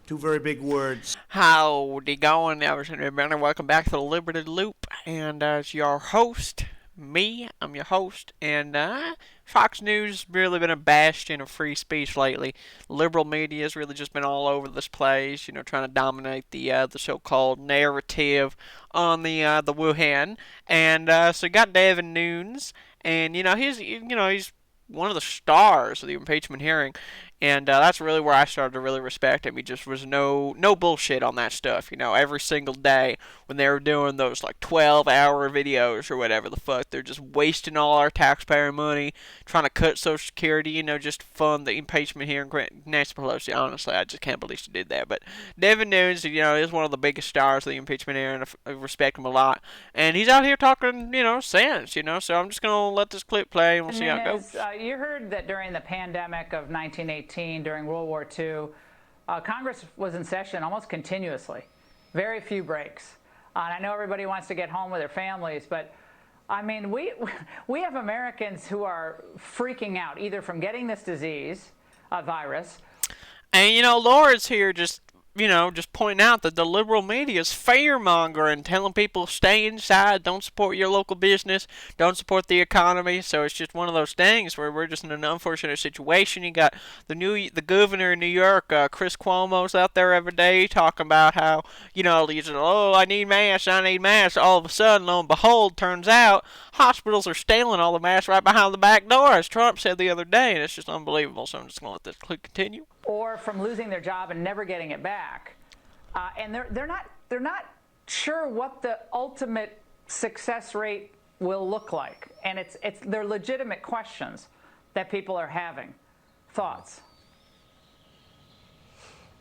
Two very big words. Howdy going, everybody. Welcome back to the Liberty Loop. And as your host, I'm your host. And Fox News really been a bastion of free speech lately. Liberal media has really just been all over this place, trying to dominate the so-called narrative on the Wuhan. And so you got Devin Nunes, and he's one of the stars of the impeachment hearing, and that's really where I started to really respect him. He just was no bullshit on that stuff. Every single day when they were doing those like 12-hour videos or whatever the fuck, they're just wasting all our taxpayer money trying to cut Social Security. Just to fund the impeachment hearing. Nancy Pelosi, honestly, I just can't believe she did that. But Devin Nunes, is one of the biggest stars of the impeachment hearing. I respect him a lot, and he's out here talking, sense. So I'm just gonna let this clip play and we'll see how it Nunes, goes. you heard that during the pandemic of 1918, during World War II, Congress was in session almost continuously, very few breaks. And I know everybody wants to get home with their families, but I mean, we have Americans who are freaking out either from getting this disease, virus. And Laura's here just pointing out that the liberal media is fear-mongering, telling people stay inside, don't support your local business, don't support the economy. So it's just one of those things where we're just in an unfortunate situation. You got the governor of New York, Chris Cuomo's out there every day talking about how, he's, oh, I need masks. All of a sudden, lo and behold, turns out hospitals are stealing all the masks right behind the back door, as Trump said the other day, and it's just unbelievable. So I'm just going to let this clip continue. Or from losing their job and never getting it back, and they're not sure what the ultimate success rate will look like, and they're legitimate questions that people are having. Thoughts?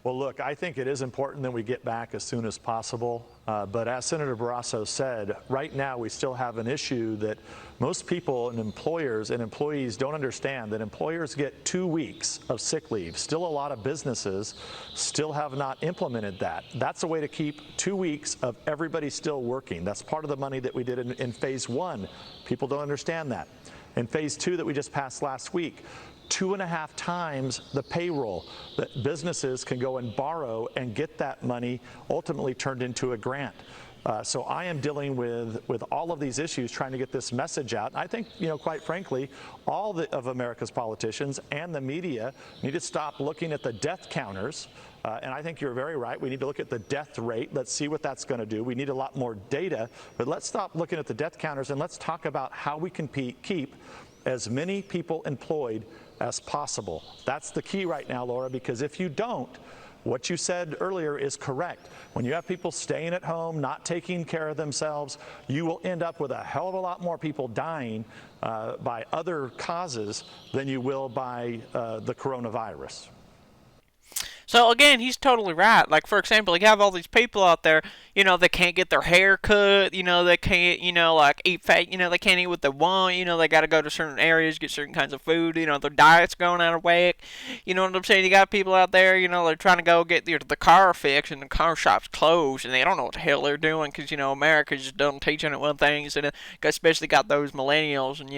Well, look, I think it is important that we get back as soon as possible. But as Senator Barrasso said, right now we still have an issue that most people and employers and employees don't understand, that employers get 2 weeks of sick leave. Still a lot of businesses still have not implemented that. That's a way to keep 2 weeks of everybody still working. That's part of the money that we did in phase one. People don't understand that. In phase two that we just passed last week, 2.5 times the payroll that businesses can go and borrow and get that money ultimately turned into a grant. So I am dealing with all of these issues, trying to get this message out. I think, quite frankly, all of America's politicians and the media need to stop looking at the death counters. And I think you're very right. We need to look at the death rate. Let's see what that's going to do. We need a lot more data. But let's stop looking at the death counters and let's talk about how we can keep as many people employed as possible. That's the key right now, Laura, because if you don't, what you said earlier is correct. When you have people staying at home, not taking care of themselves, you will end up with a hell of a lot more people dying by other causes than you will by the coronavirus. So again, he's totally right. Like, for example, you have all these people out there, they can't get their hair cut, they can't, like eat fat, they can't eat what they want, they got to go to certain areas, get certain kinds of food, their diet's going out of whack. You know what I'm saying? You got people out there, they're trying to go get the car fixed and the car shop's closed and they don't know what the hell they're doing because, America just doesn't teach anyone things, and especially got those millennials and,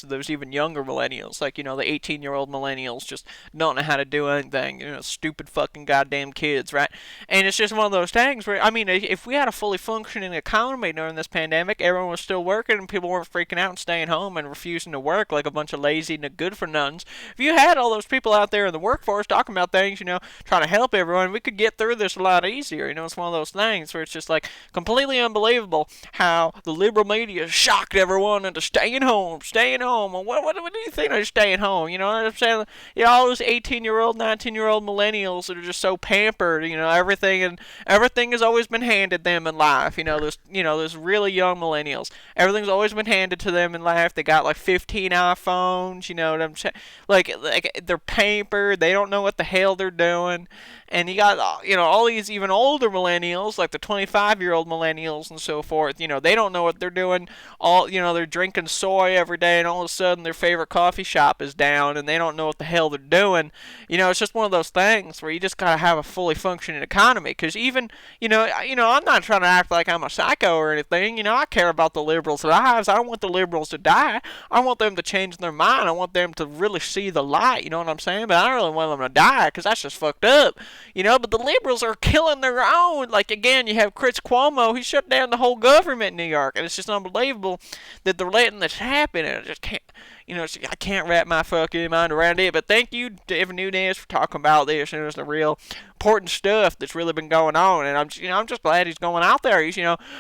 those even younger millennials, like, the 18-year-old millennials just don't know how to do anything, stupid fucking goddamn kids, right? And it's just one of those things where, I mean, if we had a fully functioning economy during this pandemic, everyone was still working and people weren't freaking out and staying home and refusing to work like a bunch of lazy and good-for-nones. If you had all those people out there in the workforce talking about things, trying to help everyone, we could get through this a lot easier. It's one of those things where it's just like completely unbelievable how the liberal media shocked everyone into staying home. And what do you think of staying home? You know what I'm saying? All those 18-year-old, 19-year-old millennials that are just so pampered, everything has always been handed them in life. Those really young millennials, everything's always been handed to them in life. They got like 15 iPhones, you know what I'm saying? Like they're pampered, they don't know what the hell they're doing. And you got, all these even older millennials, like the 25-year-old millennials and so forth, they don't know what they're doing. They're drinking soy every day, and all of a sudden their favorite coffee shop is down, and they don't know what the hell they're doing. It's just one of those things where you just gotta have a fully functioning economy. Because even, I'm not trying to act like I'm a psycho or anything. I care about the liberals' lives. I don't want the liberals to die. I want them to change their mind. I want them to really see the light. You know what I'm saying? But I don't really want them to die because that's just fucked up. But the liberals are killing their own. Like, again, you have Chris Cuomo. He shut down the whole government in New York, and it's just unbelievable that they're letting this happen. And I just can't. I can't wrap my fucking mind around it. But thank you, Devin Nunes, for talking about this. It's the real important stuff that's really been going on. And I'm just glad he's going out there.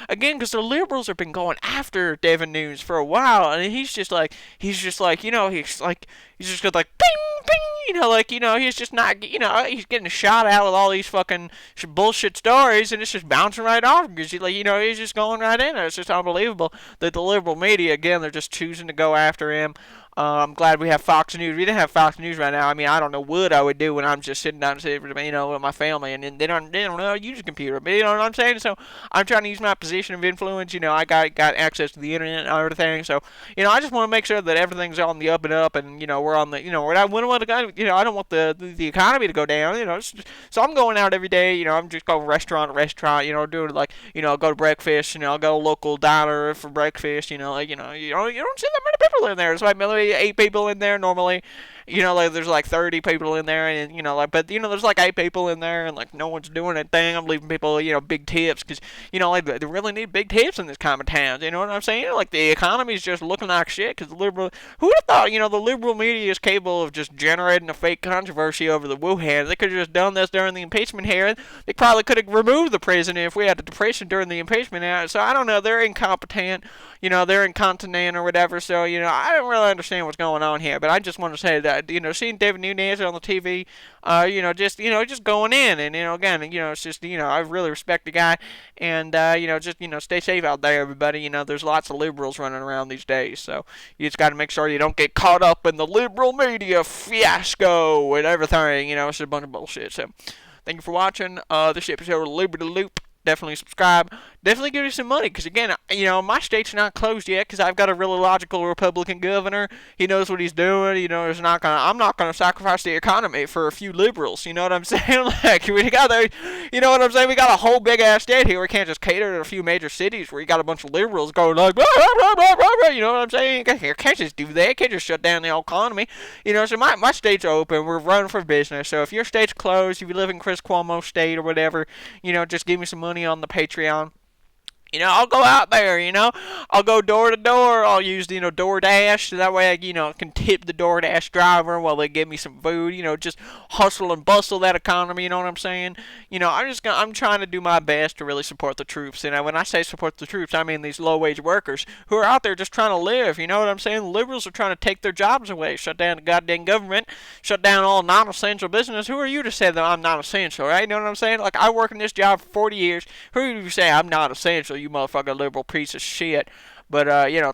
Again, because the liberals have been going after Devin Nunes for a while, and he's just like, he's just going like, bing, bing, he's just not, he's getting shot out with all these fucking bullshit stories, and it's just bouncing right off because he's just going right in there. It's just unbelievable that the liberal media, again, they're just choosing to go after him. I'm glad we have Fox News. We didn't have Fox News right now. I mean, I don't know what I would do when I'm just sitting down with my family, and then they don't know how to use a computer. But you know what I'm saying? So I'm trying to use my position of influence. I got access to the internet and everything. So I just want to make sure that everything's on the up and up, and we're on the I don't want I don't want the economy to go down. So I'm going out every day. I'm just going restaurant to restaurant. Doing go to breakfast. I'll go to a local diner for breakfast. You don't see that many people in there. It's like maybe 8 people in there normally. There's like 30 people in there, and but there's like 8 people in there, and like no one's doing a thing. I'm leaving people big tips because they really need big tips in this kind of town. You know what I'm saying? Like the economy's just looking like shit because who would have thought the liberal media is capable of just generating a fake controversy over the Wuhan? They could have just done this during the impeachment hearing. They probably could have removed the president if we had a depression during the impeachment hearing. So I don't know. They're incompetent. They're incontinent or whatever. So I don't really understand what's going on here. But I just want to say that seeing Devin Nunes on the TV, just going in, and again, it's just I really respect the guy, and just stay safe out there, everybody. There's lots of liberals running around these days, so you just got to make sure you don't get caught up in the liberal media fiasco and everything. It's just a bunch of bullshit. So thank you for watching this episode of Liberty Loop. Definitely subscribe. Definitely give me some money, because again, my state's not closed yet, because I've got a really logical Republican governor. He knows what he's doing. I'm not gonna sacrifice the economy for a few liberals. You know what I'm saying? Like we got what I'm saying? We got a whole big ass state here. We can't just cater to a few major cities where you got a bunch of liberals going like, blah, blah, blah, blah, blah. You know what I'm saying? You can't just do that. You can't just shut down the economy. So my state's open. We're running for business. So if your state's closed, if you live in Chris Cuomo state or whatever, just give me some money on the Patreon. I'll go out there, I'll go door to door. I'll use, DoorDash. So that way I, can tip the DoorDash driver while they give me some food, just hustle and bustle that economy, you know what I'm saying? I'm trying to do my best to really support the troops. And when I say support the troops, I mean these low-wage workers who are out there just trying to live, you know what I'm saying? The liberals are trying to take their jobs away, shut down the goddamn government, shut down all non-essential business. Who are you to say that I'm not essential, right? You know what I'm saying? Like, I work in this job for 40 years. Who do you say I'm not essential? You motherfucking liberal piece of shit. But,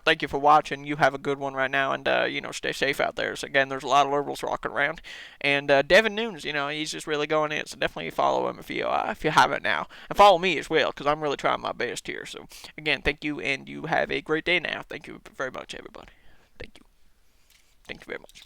thank you for watching. You have a good one right now, and, stay safe out there. So, again, there's a lot of liberals walking around. And, Devin Nunes, he's just really going in. So, definitely follow him if you haven't now. And follow me as well, because I'm really trying my best here. So, again, thank you, and you have a great day now. Thank you very much, everybody. Thank you. Thank you very much.